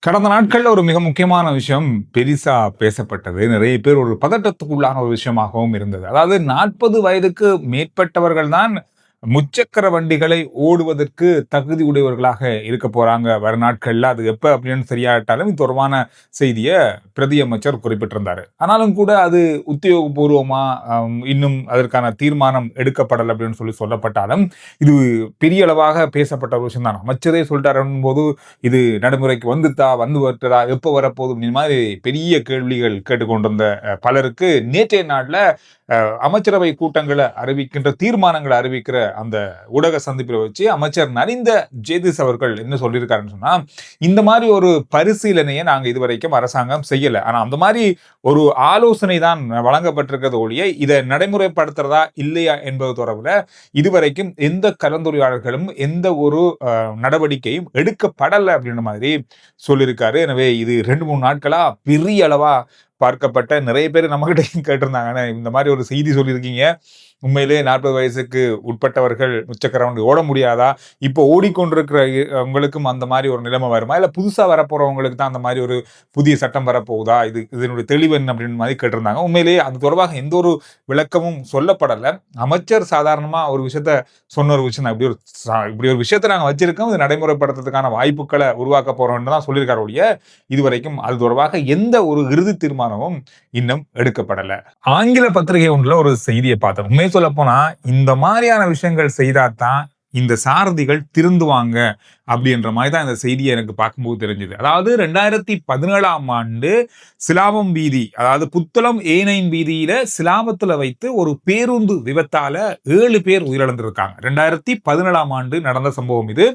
கடந்த நாட்கள்ல ஒரு மிக முக்கியமான விஷயம் பெரிசா பேசப்பட்டது. நிறைய பேர் ஒரு பதட்டத்துக்குள்ளான ஒரு விஷயமாகவும் இருந்தது. அதாவது 40 வயதுக்கு மேற்பட்டவர்கள் தான் முச்சக்கர வண்டிகளை ஓடுவதற்கு தகுதி உடையவர்களாக இருக்க போறாங்க வரும் நாட்கள்ல. அது எப்ப அப்படின்னு தெரியாட்டாலும் இது தொடர்பான செய்திய பிரதி அமைச்சர் குறிப்பிட்டிருந்தாரு. ஆனாலும் கூட அது உத்தியோகபூர்வமா இன்னும் அதற்கான தீர்மானம் எடுக்கப்படல அப்படின்னு சொல்லப்பட்டாலும், இது பெரிய அளவாக பேசப்பட்ட ஒரு விஷயம் தான். அமைச்சரே சொல்லிட்டாருன்னும் போது, இது நடைமுறைக்கு வந்துட்டா, வந்து வருட்டதா, எப்ப வரப்போகுது இந்த மாதிரி பெரிய கேள்விகள் கேட்டுக்கொண்டிருந்த பலருக்கு நேற்றைய நாள்ல அமைச்சரவை கூட்டங்களை அறிவிக்கின்ற தீர்மானங்களை அறிவிக்கிற அந்த ஊடக சந்திப்பில் வச்சு அமைச்சர் நலிந்த ஜேதிஸ் அவர்கள் என்ன சொல்லியிருக்காருன்னு சொன்னா, இந்த மாதிரி ஒரு பரிசீலனையை நாங்க இதுவரைக்கும் அரசாங்கம் செய்யல. ஆனா அந்த மாதிரி ஒரு ஆலோசனை தான் வழங்கப்பட்டிருக்கிறது ஒழிய இதை நடைமுறைப்படுத்துறதா இல்லையா என்பது தொடர்பில் இதுவரைக்கும் எந்த கலந்துரையாடல்களும் எந்த ஒரு நடவடிக்கையும் எடுக்கப்படலை அப்படின்ற மாதிரி சொல்லியிருக்காரு. எனவே இது 2-3 நாட்களா பெரிய அளவா பார்க்கப்பட்ட நிறைய பேர் நம்மகிட்ட கேட்டிருந்தாங்க, இந்த மாதிரி ஒரு செய்தி சொல்லியிருக்கீங்க, உண்மையிலே 40 வயசுக்கு உட்பட்டவர்கள் முச்சக்கர வண்டி ஓட முடியாதா? இப்போ ஓடிக்கொண்டிருக்கிற உங்களுக்கும் அந்த மாதிரி ஒரு நிலைமை வருமா? இல்ல புதுசா வரப்போறவங்களுக்கு தான் அந்த மாதிரி ஒரு புதிய சட்டம் வரப்போகுதா? இதனுடைய தெளிவு என்ன அப்படின்னு மாதிரி கேட்டிருந்தாங்க. உண்மையிலேயே அது தொடர்பாக எந்த ஒரு விளக்கமும் சொல்லப்படல. அமைச்சர் சாதாரணமா ஒரு விஷயத்த சொன்ன ஒரு விஷயம் தான். இப்படி ஒரு விஷயத்தை நாங்க வச்சிருக்கோம், இது நடைமுறைப்படுத்துறதுக்கான வாய்ப்புகளை உருவாக்க போறோம்னு தான் சொல்லியிருக்காரு ஒழிய இதுவரைக்கும் அது தொடர்பாக எந்த ஒரு இறுதி தீர்மானமும் இன்னும் எடுக்கப்படல. ஆங்கில பத்திரிகை ஒன்றுல ஒரு செய்தியை பார்த்தோம். உண்மையை சொல்ல போனா இந்த மாதிரியான விஷயங்கள் செய்தாதான் இந்த சாரதிகள் திருந்துவாங்க அப்படின்ற மாதிரி தான் இந்த செய்தியை எனக்கு பார்க்கும்போது தெரிஞ்சது. அதாவது 2017ஆம் ஆண்டு சிலாபம் வீதி, அதாவது புத்தளம் A9 வீதியில சிலாபத்துல வைத்து ஒரு பேருந்து விபத்தால 7 பேர் உயிரிழந்திருக்காங்க. 2017ஆம் ஆண்டு நடந்த சம்பவம் இது.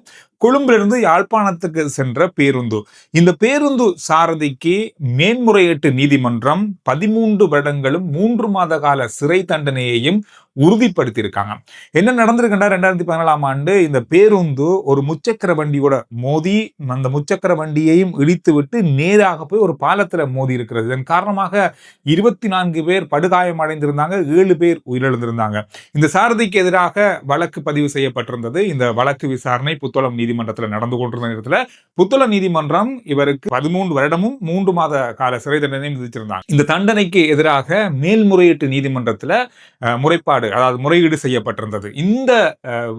கொழும்பிலிருந்து யாழ்ப்பாணத்துக்கு சென்ற பேருந்து. இந்த பேருந்து சாரதிக்கு மேன்முறையீட்டு நீதிமன்றம் 13 வருடங்களும் 3 மாத கால சிறை தண்டனையையும் உறுதிப்படுத்தியிருக்காங்க. என்ன நடந்திருக்குண்டா, 2017ஆம் ஆண்டு இந்த பேருந்து ஒரு முச்சக்கர வண்டியோட மோதி அந்த முச்சக்கர வண்டியையும் இடித்து விட்டு நேராக போய் ஒரு பாலத்துல மோதி இருக்கிறது. இதன் காரணமாக 24 பேர் படுகாயம் அடைந்திருந்தாங்க, 7 பேர் உயிரிழந்திருந்தாங்க. இந்த சாரதிக்கு எதிராக வழக்கு பதிவு செய்யப்பட்டிருந்தது. இந்த வழக்கு விசாரணை புத்தளம் நீதிமன்றத்தில் நடந்து கொண்டிருந்த நேரத்தில் புத்தளம் நீதிமன்றம் இவருக்கு 13 வருடமும் 3 மாத கால சிறை தண்டனையும் விதிச்சிருந்தாங்க. இந்த தண்டனைக்கு எதிராக மேல்முறையீட்டு நீதிமன்றத்தில் முறைப்பாடு, அதாவது முறையீடு செய்யப்பட்டிருந்தது. இந்த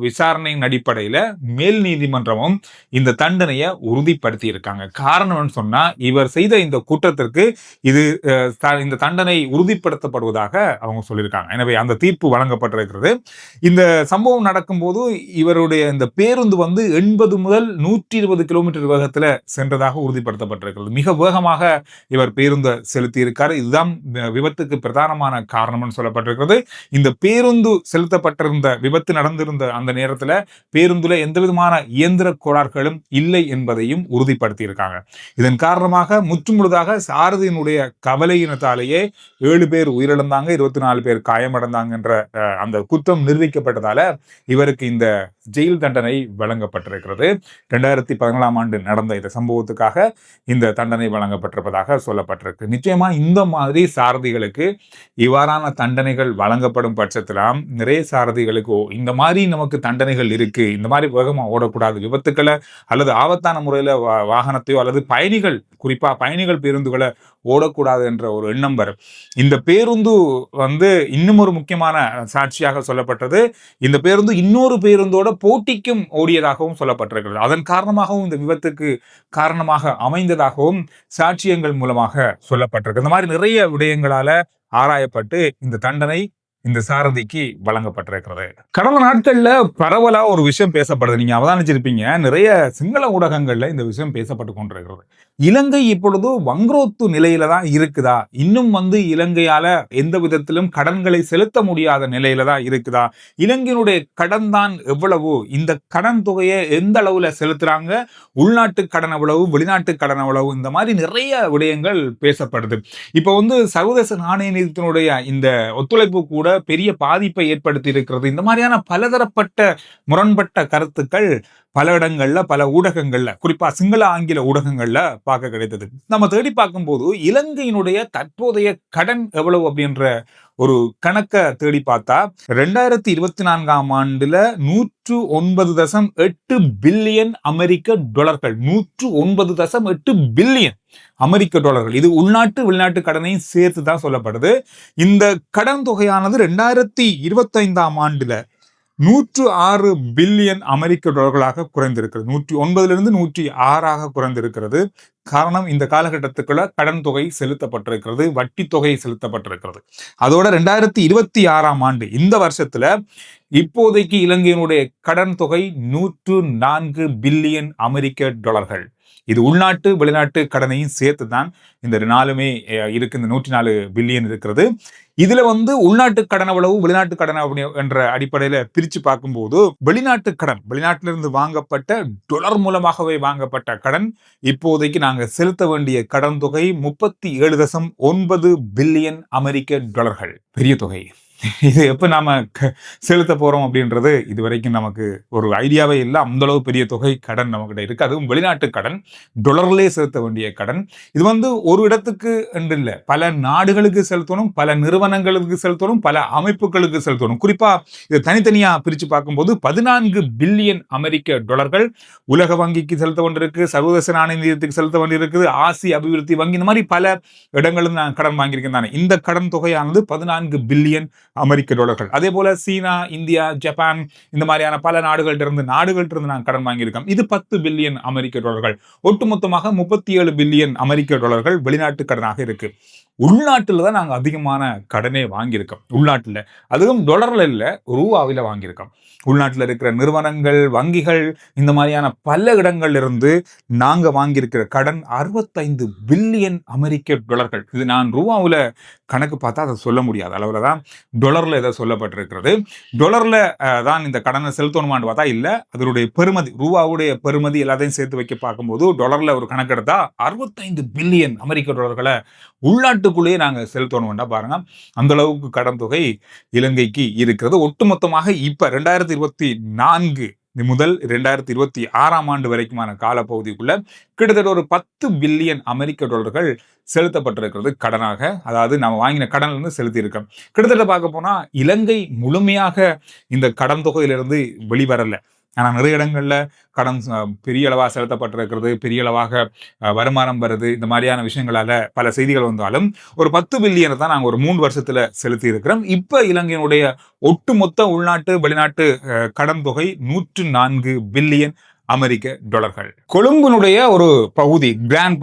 விசாரணையின் அடிப்படையில மேல் நீதிமன்றமும் இந்த தண்டனையை உறுதிப்படுத்தி இருக்காங்க. காரணம் சொன்னா, இவர் செய்த இந்த குற்றத்திற்கு இந்த தண்டனை உறுதிப்படுத்தப்படுவதாக அவங்க சொல்லியிருக்காங்க. எனவே அந்த தீர்ப்பு வழங்கப்பட்டிருக்கிறது. இந்த சம்பவம் நடக்கும்போது இவருடைய இந்த பேருந்து 80 முதல் 120 கிலோமீட்டர் வேகத்துல சென்றதாக உறுதிப்படுத்தப்பட்டிருக்கிறது. மிக வேகமாக இவர் பேருந்தை செலுத்தி இருக்காரு. இதுதான் விபத்துக்கு பிரதானமான காரணம்னு சொல்லப்பட்டிருக்கிறது. இந்த பேருந்து செலுத்தப்பட்டிருந்த விபத்து நடந்திருந்த அந்த நேரத்துல பேருந்துல எந்த விதமான இயந்திர கோளாறுகளும் இல்லை என்பதையும் உறுதிப்படுத்தி இருக்காங்க. இதன் காரணமாக முற்றுமுழுதாக சாரதியினுடைய கவலையினத்தாலேயே 7 பேர் உயிரிழந்தாங்க, 24 பேர் காயமடைந்தாங்க என்ற அந்த குற்றம் நிரூபிக்கப்பட்டதால இவருக்கு இந்த ஜெயில் தண்டனை வழங்கப்பட்டிருக்கிறது. 2017ஆம் ஆண்டு நடந்த இந்த சம்பவத்துக்காக இந்த தண்டனை வழங்கப்பட்டிருப்பதாக சொல்லப்பட்டிருக்கு. நிச்சயமா இந்த மாதிரி சாரதிகளுக்கு இவ்வாறான தண்டனைகள் வழங்கப்படும் பட்சத்திலாம் நிறைய சாரதிகளுக்கு இந்த மாதிரி நமக்கு தண்டனைகள் இருக்கு, இந்த மாதிரி வேகமா ஓடக்கூடாது, விபத்துக்களை அல்லது ஆபத்தான முறையில வாகனத்தையோ அல்லது பயணிகள், குறிப்பா பயணிகள் பேருந்துகளை ஓடக்கூடாது என்ற ஒரு எண்ணம் வரும். இந்த பேருந்து இன்னும் ஒரு முக்கியமான சாட்சியாக சொல்லப்பட்டது. இந்த பேருந்து இன்னொரு பேருந்தோட போட்டிக்கும் ஓடியதாகவும் சொல்லப்பட்டிருக்கிறது. அதன் காரணமாகவும் இந்த விபத்துக்கு காரணமாக அமைந்ததாகவும் சாட்சியங்கள் மூலமாக சொல்லப்பட்டிருக்கு. இந்த மாதிரி நிறைய விடயங்களால ஆராயப்பட்டு இந்த தண்டனை இந்த சாரதிக்கு வழங்கப்பட்டிருக்கிறது. கடந்த நாட்கள்ல பரவலா ஒரு விஷயம் பேசப்படுது. நீங்க அவதானிச்சிருப்பீங்க, நிறைய சிங்கள ஊடகங்கள்ல இந்த விஷயம் பேசப்பட்டு கொண்டிருக்கிறது. இலங்கை இப்பொழுது வங்குரோத்து நிலையில தான் இருக்குதா, இன்னும் இலங்கையால எந்த விதத்திலும் கடன்களை செலுத்த முடியாத நிலையில தான் இருக்குதா, இலங்கையினுடைய கடன் தான் எவ்வளவு, இந்த கடன் தொகையை எந்த அளவுல செலுத்துறாங்க, உள்நாட்டு கடன் எவ்வளவு, வெளிநாட்டு கடன் எவ்வளவு, இந்த மாதிரி நிறைய விடயங்கள் பேசப்படுது. இப்ப சர்வதேச நாணய நிதியத்தினுடைய இந்த ஒத்துழைப்பு கூட பெரிய பாதிப்பை ஏற்படுத்தி இருக்கிறது. இந்த மாதிரியான பலதரப்பட்ட முரண்பட்ட கருத்துக்கள் பல இடங்கள்ல பல ஊடகங்கள்ல குறிப்பா சிங்கள ஆங்கில ஊடகங்கள்ல பார்க்க கிடைத்தது. நம்ம தேடி பார்க்கும்போது இலங்கையினுடைய தற்போதைய கடன் எவ்வளவு அப்படின்ற ஒரு கணக்க தேடி பார்த்தா 2024ஆம் ஆண்டுல 109.8 பில்லியன் அமெரிக்க டாலர்கள். 109.8 பில்லியன் அமெரிக்க டாலர்கள். இது உள்நாட்டு வெளிநாட்டு கடனையும் சேர்த்து தான் சொல்லப்படுது. இந்த கடன் தொகையானது 2025ஆம் ஆண்டுல 106 பில்லியன் அமெரிக்க டாலர்களாக குறைந்திருக்கிறது. 109லிருந்து 106ஆக குறைந்திருக்கிறது. காரணம், இந்த காலகட்டத்துக்குள்ள கடன் தொகை செலுத்தப்பட்டிருக்கிறது, வட்டி தொகை செலுத்தப்பட்டிருக்கிறது. அதோட 2026ஆம் ஆண்டு இந்த வருஷத்துல இப்போதைக்கு இலங்கையினுடைய கடன் தொகை 104 பில்லியன் அமெரிக்க டாலர்கள். இது உள்நாட்டு வெளிநாட்டு கடனையும் சேர்த்து தான் இந்த நாலுமே இருக்கு. இந்த 104 பில்லியன் இருக்கிறது. இதுல உள்நாட்டு கடன் எவ்வளவு, வெளிநாட்டு கடன் என்ற அடிப்படையில பிரிச்சு பார்க்கும்போது வெளிநாட்டு கடன், வெளிநாட்டிலிருந்து வாங்கப்பட்ட டாலர் மூலமாகவே வாங்கப்பட்ட கடன், இப்போதைக்கு நாங்க செலுத்த வேண்டிய கடன் தொகை 37.9 பில்லியன் அமெரிக்க டாலர்கள். பெரிய தொகை. இது எப்ப நாம செலுத்த போறோம் அப்படின்றது இதுவரைக்கும் நமக்கு ஒரு ஐடியாவே இல்லை. அந்த அளவு பெரிய தொகை கடன் நம்மகிட்ட இருக்கு. அதுவும் வெளிநாட்டு கடன், டாலர்லயே செலுத்த வேண்டிய கடன். இது ஒரு இடத்துக்கு என்று இல்லை, பல நாடுகளுக்கு செலுத்தணும், பல நிறுவனங்களுக்கு செலுத்தணும், பல அமைப்புகளுக்கு செலுத்தணும். குறிப்பா இதை தனித்தனியா பிரிச்சு பார்க்கும்போது 14 பில்லியன் அமெரிக்க டாலர்கள் உலக வங்கிக்கு செலுத்த வேண்டியிருக்கு, சர்வதேச நாணய நிதியத்துக்கு செலுத்த வேண்டியிருக்குது, ஆசிய அபிவிருத்தி வங்கி, இந்த மாதிரி பல இடங்களில் நான் கடன் வாங்கியிருக்கேன் தானே. இந்த கடன் தொகையானது 14 பில்லியன் அமெரிக்க டாலர்கள். அதே போல சீனா, இந்தியா, ஜப்பான், இந்த மாதிரியான பல நாடுகள்ட்ட இருந்து நான் கடன் வாங்கியிருக்கோம். இது 10 பில்லியன் அமெரிக்க டாலர்கள். ஒட்டுமொத்தமாக 37 பில்லியன் அமெரிக்க டாலர்கள் வெளிநாட்டு கடனாக இருக்கு. உள்நாட்டுல தான் நாங்க அதிகமான கடனே வாங்கியிருக்கோம். உள்நாட்டுல, அதுவும் டாலர்ல இல்ல, ரூபாவில வாங்கியிருக்கோம். உள்நாட்டில் இருக்கிற நிறுவனங்கள், வங்கிகள், இந்த மாதிரியான பல இடங்கள்ல இருந்து நாங்க வாங்கியிருக்கிற கடன் 65 பில்லியன் அமெரிக்க டாலர்கள். இது நான் ரூபாவில் கணக்கு பார்த்தா அதை சொல்ல முடியாது அளவுல தான் டாலர்ல இதை சொல்லப்பட்டிருக்கிறது. டாலர்ல தான் இந்த கடனை செலுத்தணுமான்னு பார்த்தா இல்ல, அதனுடைய பெறுமதி, ரூபாவுடைய பெறுமதி எல்லாத்தையும் சேர்த்து வைக்க பார்க்கும்போது டாலர்ல ஒரு கணக்கெடுத்தா 65 பில்லியன் அமெரிக்க டாலர்களை உள்நாட்டுக்குள்ளேயே நாங்க செலுத்தணும்னா பாருங்க, அந்த அளவுக்கு கடன் தொகை இலங்கைக்கு இருக்கிறது. ஒட்டுமொத்தமாக இப்ப 2024 முதல் 2026ஆம் ஆண்டு வரைக்குமான காலப்பகுதிக்குள்ள கிட்டத்தட்ட ஒரு 10 பில்லியன் அமெரிக்க டாலர்கள் செலுத்தப்பட்டிருக்கிறது கடனாக. அதாவது நம்ம வாங்கின கடன்ல இருந்து செலுத்தி இருக்கோம். கிட்டத்தட்ட பார்க்க போனா இலங்கை முழுமையாக இந்த கடன் தொகையிலிருந்து வெளிவரல. ஆனா நிறைய இடங்கள்ல கடன் பெரிய அளவாக செலுத்தப்பட்டிருக்கிறது, பெரிய அளவாக வருமானம் வருது, இந்த மாதிரியான விஷயங்களால பல செய்திகள் வந்தாலும் ஒரு 10 பில்லியனை தான் நாங்கள் ஒரு 3 வருஷத்துல செலுத்தி இருக்கிறோம். இப்ப இலங்கையினுடைய ஒட்டுமொத்த உள்நாட்டு வெளிநாட்டு கடன் தொகை 104 பில்லியன் அமெரிக்க டாலர்கள். கொழும்பினுடைய ஒரு பகுதி கிராண்ட்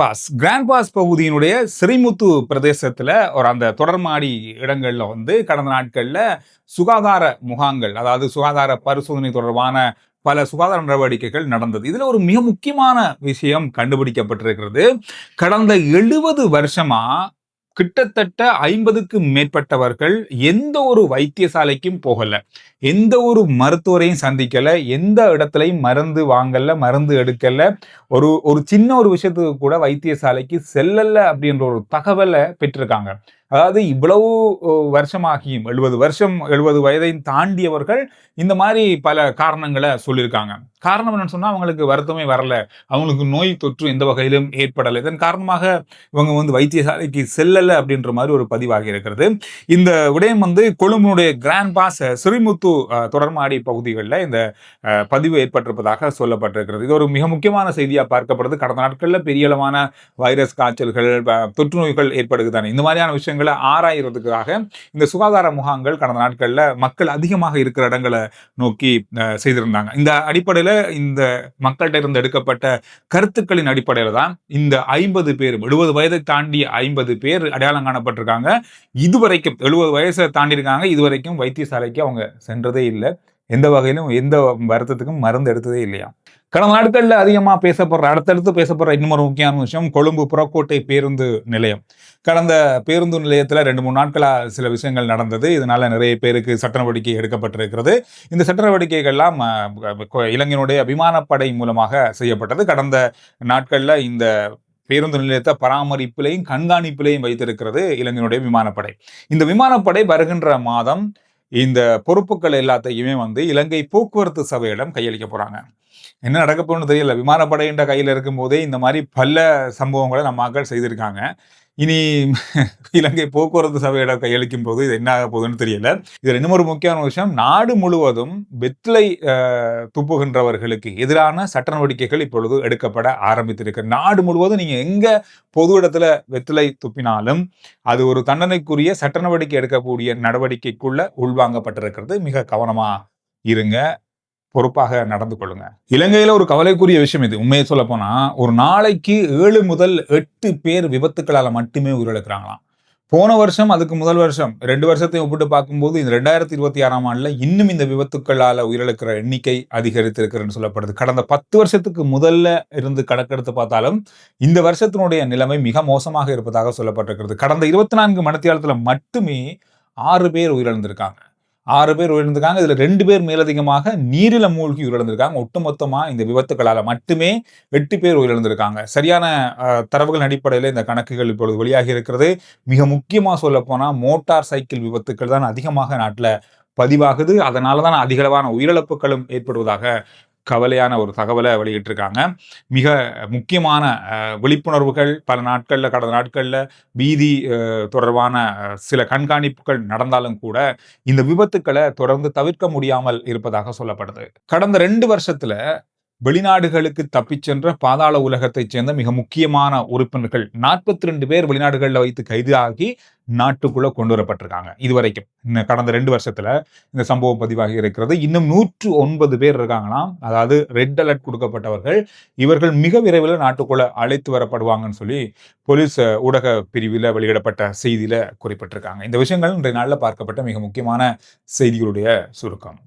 பாஸ் பகுதியினுடைய சிறிமுத்து பிரதேசத்துல ஒரு அந்த தொடர்மாடி இடங்கள்ல கடந்த நாட்கள்ல சுகாதார முகாம்கள், அதாவது சுகாதார பரிசோதனை தொடர்பான பல சுகாதார நடவடிக்கைகள் நடந்தது. இதுல ஒரு மிக முக்கியமான விஷயம் கண்டுபிடிக்கப்பட்டிருக்கிறது. கடந்த 70 வருஷமா கிட்டத்தட்ட 50க்கும் மேற்பட்டவர்கள் எந்த ஒரு வைத்தியசாலைக்கும் போகல, எந்த ஒரு மருத்துவரையும் சந்திக்கல, எந்த இடத்துலையும் மருந்து வாங்கல, மருந்து எடுக்கல, ஒரு சின்ன ஒரு விஷயத்துக்கு கூட வைத்தியசாலைக்கு செல்லல அப்படின்ற ஒரு தகவலை பெற்றிருக்காங்க. அதாவது இவ்வளவு வருஷமாகியும் 70 வயதை தாண்டியவர்கள் இந்த மாதிரி பல காரணங்களை சொல்லியிருக்காங்க. காரணம் என்னன்னு சொன்னா, அவங்களுக்கு வருத்தமே வரல, அவங்களுக்கு நோய் தொற்று எந்த வகையிலும் ஏற்படலை, இதன் காரணமாக இவங்க வைத்தியசாலைக்கு செல்லல அப்படின்ற மாதிரி ஒரு பதிவாகி இருக்கிறது. இந்த விடயம் கொழும்புடைய கிராண்ட் பாஸ் சிறிமுத்து தொடர்மாடி பகுதிகளில் இந்த பதிவு ஏற்பட்டிருப்பதாக சொல்லப்பட்டிருக்கிறது. இது ஒரு மிக முக்கியமான செய்தியா பார்க்கப்படுது. கடந்த நாட்களில் பெரிய அளவான வைரஸ் காய்ச்சல்கள், தொற்று நோய்கள் ஏற்படுகிறதான இந்த மாதிரியான விஷயங்களை ஆராய்றதுக்காக இந்த சுகாதார முகாம்கள் கடந்த நாட்களில் மக்கள் அதிகமாக இருக்கிற இடங்களை நோக்கி செய்திருந்தாங்க. இந்த அடிப்படையில் இந்த மக்கள்கிட்ட இருந்து எடுக்கப்பட்ட கருத்துக்களின் அடிப்படையில் தான் இந்த 50 பேர், 70 வயதை தாண்டிய 50 பேர் அடையாளம் காணப்பட்டிருக்காங்க. இதுவரைக்கும் 70 வயசை தாண்டி இருக்காங்க. இதுவரைக்கும் வைத்தியசாலைக்கு அவங்க சென்றதே இல்லை, எந்த வகையிலும் எந்த வருத்தத்துக்கும் மருந்து எடுத்ததே இல்லையா. கடந்த நாட்கள்ல அதிகமா அடுத்தடுத்து பேசப்படுற இன்னொரு முக்கியமான விஷயம் கொழும்பு புறக்கோட்டை பேருந்து நிலையம். கடந்த பேருந்து நிலையத்துல 2-3 நாட்களா சில விஷயங்கள் நடந்தது. இதனால நிறைய பேருக்கு சட்ட நடவடிக்கை எடுக்கப்பட்டிருக்கிறது. இந்த சட்ட நடவடிக்கைகள்லாம் இலங்கையினுடைய விமானப்படை மூலமாக செய்யப்பட்டது. கடந்த நாட்கள்ல இந்த பேருந்து நிலையத்தை பராமரிப்பிலையும் கண்காணிப்பிலையும் வைத்திருக்கிறது இலங்கையினுடைய விமானப்படை. இந்த விமானப்படை வருகின்ற மாதம் இந்த பொறுப்புகள் எல்லாத்தையுமே இலங்கை போக்குவரத்து சபையிடம் கையளிக்க போறாங்க. என்ன நடக்க போகுதுன்னு தெரியல. விமானப்படையின்ற கையில இருக்கும்போதே இந்த மாரி பல சம்பவங்கள நம்ம ஆட்கள் செய்திருக்காங்க. இனி இலங்கை போக்குவரத்து சபையிடம் கையளிக்கும் போது இது என்ன ஆக போகுதுன்னு தெரியல. இதுல இன்னும் ஒரு முக்கியமான விஷயம், நாடு முழுவதும் வெற்றிலை துப்புகின்றவர்களுக்கு எதிரான சட்ட நடவடிக்கைகள் இப்பொழுது எடுக்கப்பட ஆரம்பித்திருக்கு. நாடு முழுவதும் நீங்க எங்க பொது இடத்துல வெற்றிலை துப்பினாலும் அது ஒரு தண்டனைக்குரிய சட்ட நடவடிக்கை எடுக்கக்கூடிய நடவடிக்கைக்குள்ள உள்வாங்கப்பட்டிருக்கிறது. மிக கவனமா இருங்க. பொறுப்பாக நடந்து கொள்ளுங்க. இலங்கையில ஒரு கவலைக்குரிய விஷயம் இது. உண்மையை சொல்லப் போனா, ஒரு நாளைக்கு 7 முதல் 8 பேர் விபத்துக்களால மட்டுமே உயிரிழக்கிறாங்களாம். போன வருஷம், அதுக்கு முதல் வருஷம் 2 வருஷத்தையும் ஒப்பிட்டு பார்க்கும்போது, இந்த 2026ஆம் ஆண்டுல இன்னும் இந்த விபத்துக்களால உயிரிழக்கிற எண்ணிக்கை அதிகரித்திருக்கிறதுன்னு சொல்லப்படுது. கடந்த 10 வருஷத்துக்கு முதல்ல இருந்து கணக்கெடுத்து பார்த்தாலும், இந்த வருஷத்தினுடைய நிலைமை மிக மோசமாக இருப்பதாக சொல்லப்பட்டிருக்கிறது. கடந்த 24 மணித்தியாலத்துல மட்டுமே 6 பேர் உயிரிழந்திருக்காங்க. 6 பேர் உயிரிழந்திருக்காங்க. இதுல 2 பேர் மேலதிகமாக நீரில மூழ்கி உயிரிழந்திருக்காங்க. ஒட்டுமொத்தமா இந்த விபத்துக்களால மட்டுமே 8 பேர் உயிரிழந்திருக்காங்க. சரியான தரவுகளின் அடிப்படையில இந்த கணக்குகள் இப்பொழுது வெளியாகி இருக்கிறது. மிக முக்கியமா சொல்லப்போனா மோட்டார் சைக்கிள் விபத்துக்கள் தான் அதிகமாக நாட்டுல பதிவாகுது. அதனால தான் அதிகளவான உயிரிழப்புகளும் ஏற்படுவதாக கவலையான ஒரு தகவலை வெளியிட்டிருக்காங்க. மிக முக்கியமான விழிப்புணர்வுகள் பல நாட்கள்ல, கடந்த நாட்கள்ல வீதி தொடர்பான சில கண்காணிப்புகள் நடந்தாலும் கூட இந்த விபத்துக்களை தொடர்ந்து தவிர்க்க முடியாமல் இருப்பதாக சொல்லப்படுது. கடந்த 2 வருஷத்துல வெளிநாடுகளுக்கு தப்பிச் சென்ற பாதாள உலகத்தைச் சேர்ந்த மிக முக்கியமான உறுப்பினர்கள் 42 பேர் வெளிநாடுகளில் வைத்து கைதாகி நாட்டுக்குள்ள கொண்டு வரப்பட்டிருக்காங்க. இதுவரைக்கும் கடந்த 2 வருஷத்துல இந்த சம்பவம் பதிவாகி இருக்கிறது. இன்னும் 109 பேர் இருக்காங்களாம். அதாவது ரெட் அலர்ட் கொடுக்கப்பட்டவர்கள். இவர்கள் மிக விரைவில் நாட்டுக்குள்ள அழைத்து வரப்படுவாங்கன்னு சொல்லி போலீஸ் ஊடக பிரிவில் வெளியிடப்பட்ட செய்தியில குறிப்பிட்டிருக்காங்க. இந்த விஷயங்கள் இன்றைய நாளில் பார்க்கப்பட்ட மிக முக்கியமான செய்திகளுடைய சுருக்கம்.